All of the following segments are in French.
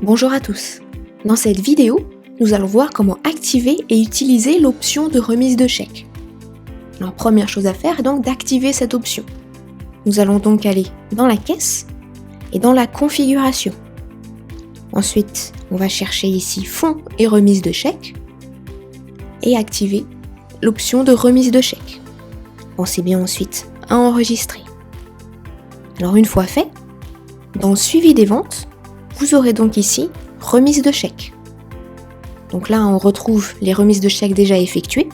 Bonjour à tous. Dans cette vidéo, nous allons voir comment activer et utiliser l'option de remise de chèque. Alors, première chose à faire est donc d'activer cette option. Nous allons donc aller dans la caisse et dans la configuration. Ensuite, on va chercher ici fonds et remise de chèque et activer l'option de remise de chèque. Pensez bien ensuite à enregistrer. Alors une fois fait, dans suivi des ventes, vous aurez donc ici remise de chèque. Donc là, on retrouve les remises de chèque déjà effectuées.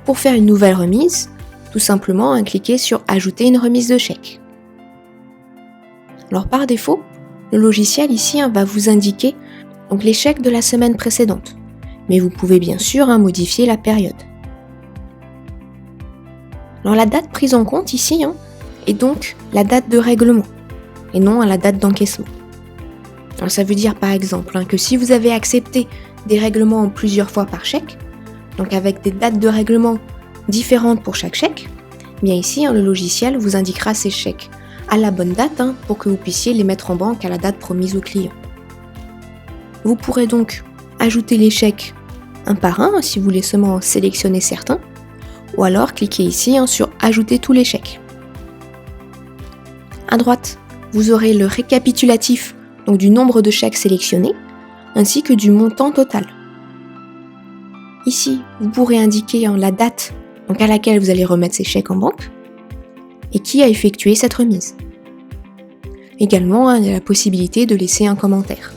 Pour faire une nouvelle remise, tout simplement, cliquez sur ajouter une remise de chèque. Alors par défaut, le logiciel ici va vous indiquer donc les chèques de la semaine précédente. Mais vous pouvez bien sûr modifier la période. Alors la date prise en compte ici est donc la date de règlement et non la date d'encaissement. Alors ça veut dire par exemple que si vous avez accepté des règlements plusieurs fois par chèque, donc avec des dates de règlement différentes pour chaque chèque, bien ici le logiciel vous indiquera ces chèques à la bonne date pour que vous puissiez les mettre en banque à la date promise au client. Vous pourrez donc ajouter les chèques un par un si vous voulez seulement sélectionner certains, ou alors cliquez ici sur ajouter tous les chèques. À droite, vous aurez le récapitulatif donc du nombre de chèques sélectionnés, ainsi que du montant total. Ici, vous pourrez indiquer la date à laquelle vous allez remettre ces chèques en banque, et qui a effectué cette remise. Également, il y a la possibilité de laisser un commentaire.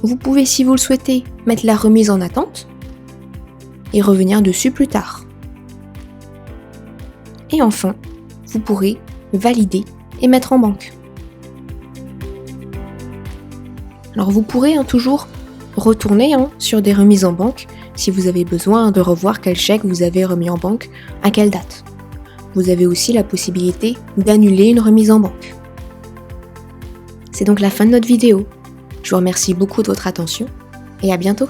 Vous pouvez, si vous le souhaitez, mettre la remise en attente, et revenir dessus plus tard. Et enfin, vous pourrez valider et mettre en banque. Alors vous pourrez toujours retourner sur des remises en banque si vous avez besoin de revoir quel chèque vous avez remis en banque, à quelle date. Vous avez aussi la possibilité d'annuler une remise en banque. C'est donc la fin de notre vidéo. Je vous remercie beaucoup de votre attention et à bientôt.